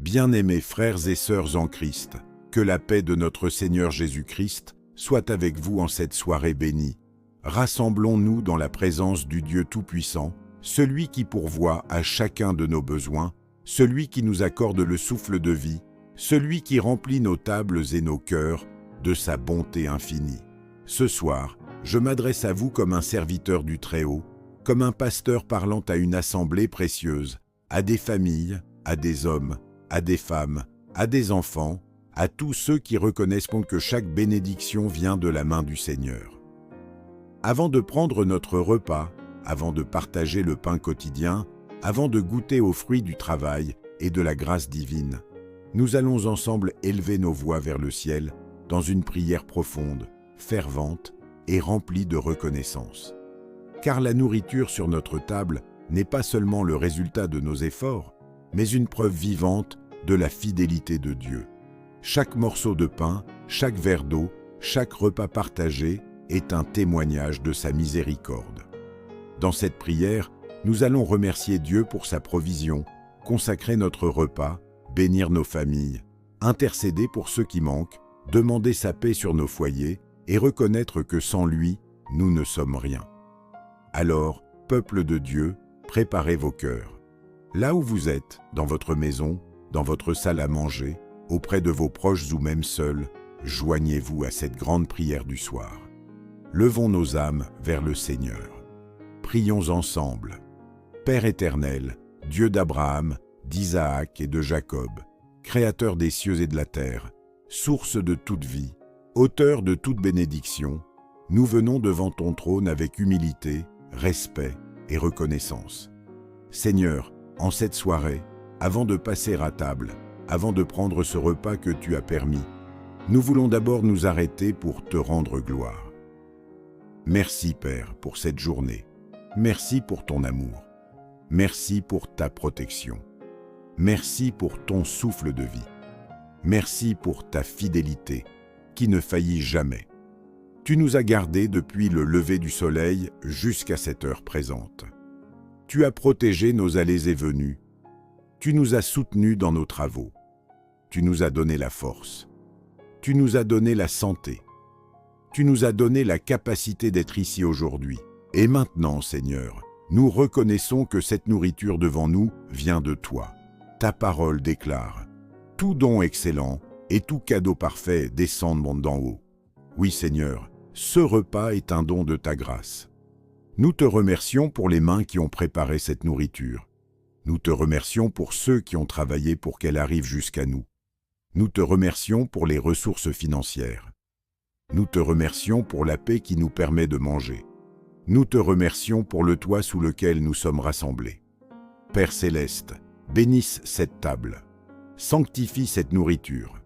Bien-aimés frères et sœurs en Christ, que la paix de notre Seigneur Jésus-Christ soit avec vous en cette soirée bénie. Rassemblons-nous dans la présence du Dieu Tout-Puissant, celui qui pourvoit à chacun de nos besoins, celui qui nous accorde le souffle de vie, celui qui remplit nos tables et nos cœurs de sa bonté infinie. Ce soir, je m'adresse à vous comme un serviteur du Très-Haut, comme un pasteur parlant à une assemblée précieuse, à des familles, à des hommes, à des femmes, à des enfants, à tous ceux qui reconnaissent que chaque bénédiction vient de la main du Seigneur. Avant de prendre notre repas, avant de partager le pain quotidien, avant de goûter aux fruits du travail et de la grâce divine, nous allons ensemble élever nos voix vers le ciel dans une prière profonde, fervente et remplie de reconnaissance. Car la nourriture sur notre table n'est pas seulement le résultat de nos efforts, mais une preuve vivante de la fidélité de Dieu. Chaque morceau de pain, chaque verre d'eau, chaque repas partagé est un témoignage de sa miséricorde. Dans cette prière, nous allons remercier Dieu pour sa provision, consacrer notre repas, bénir nos familles, intercéder pour ceux qui manquent, demander sa paix sur nos foyers et reconnaître que sans lui, nous ne sommes rien. Alors, peuple de Dieu, préparez vos cœurs. Là où vous êtes, dans votre maison, dans votre salle à manger, auprès de vos proches ou même seuls, joignez-vous à cette grande prière du soir. Levons nos âmes vers le Seigneur. Prions ensemble. Père éternel, Dieu d'Abraham, d'Isaac et de Jacob, Créateur des cieux et de la terre, source de toute vie, auteur de toute bénédiction, nous venons devant ton trône avec humilité, respect et reconnaissance. Seigneur, en cette soirée, avant de passer à table, avant de prendre ce repas que tu as permis, nous voulons d'abord nous arrêter pour te rendre gloire. Merci Père pour cette journée. Merci pour ton amour. Merci pour ta protection. Merci pour ton souffle de vie. Merci pour ta fidélité qui ne faillit jamais. Tu nous as gardés depuis le lever du soleil jusqu'à cette heure présente. Tu as protégé nos allées et venues. Tu nous as soutenus dans nos travaux. Tu nous as donné la force. Tu nous as donné la santé. Tu nous as donné la capacité d'être ici aujourd'hui. Et maintenant, Seigneur, nous reconnaissons que cette nourriture devant nous vient de toi. Ta parole déclare « Tout don excellent et tout cadeau parfait descendent d'en haut ». Oui, Seigneur, ce repas est un don de ta grâce. Nous te remercions pour les mains qui ont préparé cette nourriture. Nous te remercions pour ceux qui ont travaillé pour qu'elle arrive jusqu'à nous. Nous te remercions pour les ressources financières. Nous te remercions pour la paix qui nous permet de manger. Nous te remercions pour le toit sous lequel nous sommes rassemblés. Père céleste, bénisse cette table. Sanctifie cette nourriture.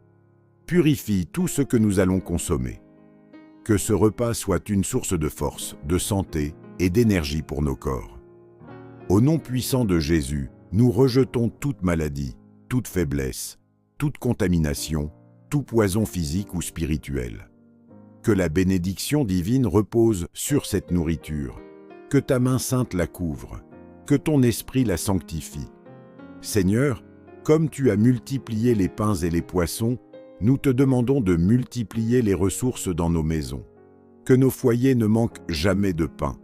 Purifie tout ce que nous allons consommer. Que ce repas soit une source de force, de santé et d'énergie pour nos corps. Au nom puissant de Jésus, nous rejetons toute maladie, toute faiblesse, toute contamination, tout poison physique ou spirituel. Que la bénédiction divine repose sur cette nourriture, que ta main sainte la couvre, que ton esprit la sanctifie. Seigneur, comme tu as multiplié les pains et les poissons, nous te demandons de multiplier les ressources dans nos maisons. Que nos foyers ne manquent jamais de pain,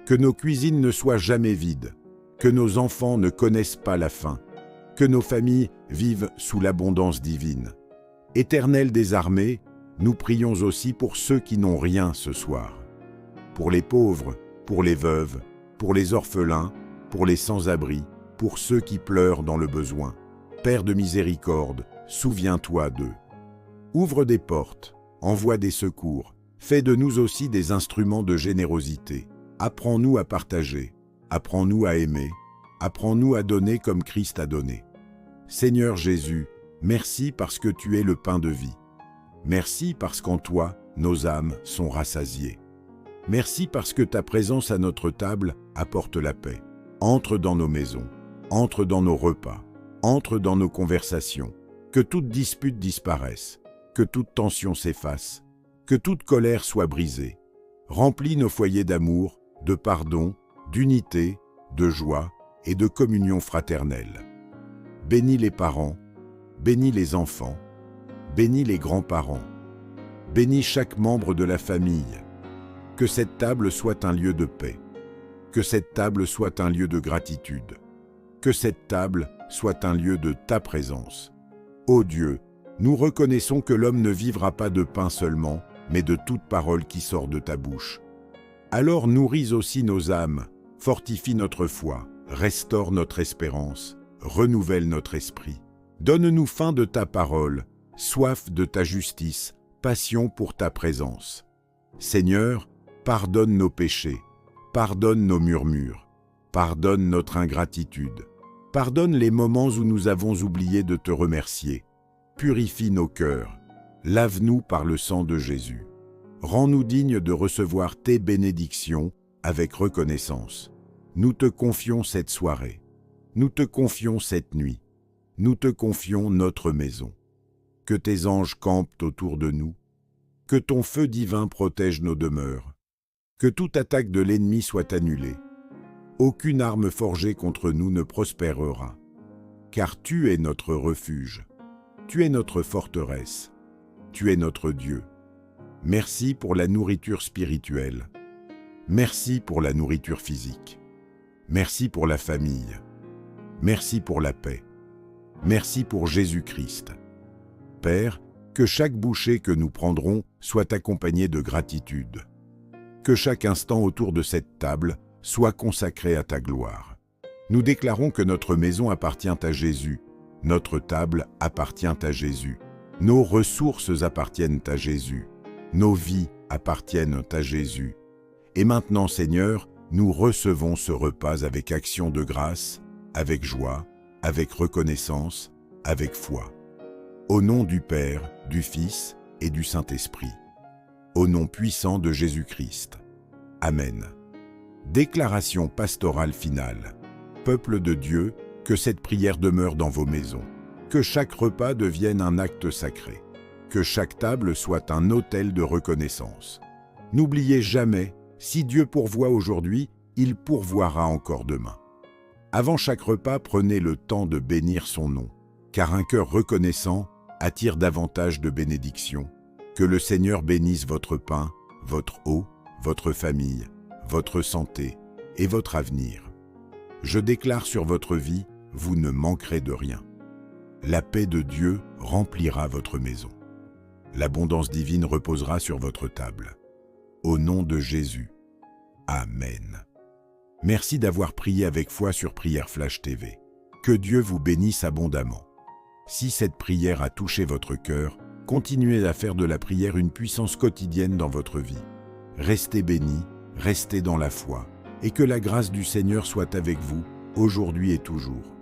que nos cuisines ne soient jamais vides, que nos enfants ne connaissent pas la faim, que nos familles vivent sous l'abondance divine. Éternel des armées, nous prions aussi pour ceux qui n'ont rien ce soir. Pour les pauvres, pour les veuves, pour les orphelins, pour les sans-abri, pour ceux qui pleurent dans le besoin. Père de miséricorde, souviens-toi d'eux. Ouvre des portes, envoie des secours, fais de nous aussi des instruments de générosité. Apprends-nous à partager, apprends-nous à aimer, apprends-nous à donner comme Christ a donné. Seigneur Jésus, merci parce que tu es le pain de vie. Merci parce qu'en toi, nos âmes sont rassasiées. Merci parce que ta présence à notre table apporte la paix. Entre dans nos maisons, entre dans nos repas, entre dans nos conversations. Que toute dispute disparaisse, que toute tension s'efface, que toute colère soit brisée. Remplis nos foyers d'amour, de pardon, d'unité, de joie et de communion fraternelle. Bénis les parents, bénis les enfants, bénis les grands-parents, bénis chaque membre de la famille. Que cette table soit un lieu de paix, que cette table soit un lieu de gratitude, que cette table soit un lieu de ta présence. Ô Dieu, nous reconnaissons que l'homme ne vivra pas de pain seulement, mais de toute parole qui sort de ta bouche. Alors nourris aussi nos âmes, fortifie notre foi, restaure notre espérance, renouvelle notre esprit. Donne-nous faim de ta parole, soif de ta justice, passion pour ta présence. Seigneur, pardonne nos péchés, pardonne nos murmures, pardonne notre ingratitude, pardonne les moments où nous avons oublié de te remercier. Purifie nos cœurs, lave-nous par le sang de Jésus. Rends-nous dignes de recevoir tes bénédictions avec reconnaissance. Nous te confions cette soirée, nous te confions cette nuit, nous te confions notre maison. Que tes anges campent autour de nous, que ton feu divin protège nos demeures, que toute attaque de l'ennemi soit annulée. Aucune arme forgée contre nous ne prospérera, car tu es notre refuge, tu es notre forteresse, tu es notre Dieu. Merci pour la nourriture spirituelle, merci pour la nourriture physique, merci pour la famille, merci pour la paix, merci pour Jésus-Christ. Père, que chaque bouchée que nous prendrons soit accompagnée de gratitude. Que chaque instant autour de cette table soit consacré à ta gloire. Nous déclarons que notre maison appartient à Jésus, notre table appartient à Jésus, nos ressources appartiennent à Jésus, nos vies appartiennent à Jésus. Et maintenant, Seigneur, nous recevons ce repas avec action de grâce, avec joie, avec reconnaissance, avec foi. Au nom du Père, du Fils et du Saint-Esprit. Au nom puissant de Jésus-Christ. Amen. Déclaration pastorale finale. Peuple de Dieu, que cette prière demeure dans vos maisons. Que chaque repas devienne un acte sacré. Que chaque table soit un autel de reconnaissance. N'oubliez jamais, si Dieu pourvoit aujourd'hui, il pourvoira encore demain. Avant chaque repas, prenez le temps de bénir son nom, car un cœur reconnaissant attire davantage de bénédictions. Que le Seigneur bénisse votre pain, votre eau, votre famille, votre santé et votre avenir. Je déclare sur votre vie, vous ne manquerez de rien. La paix de Dieu remplira votre maison. L'abondance divine reposera sur votre table. Au nom de Jésus. Amen. Merci d'avoir prié avec foi sur Prière Flash TV. Que Dieu vous bénisse abondamment. Si cette prière a touché votre cœur, continuez à faire de la prière une puissance quotidienne dans votre vie. Restez bénis, restez dans la foi, et que la grâce du Seigneur soit avec vous, aujourd'hui et toujours.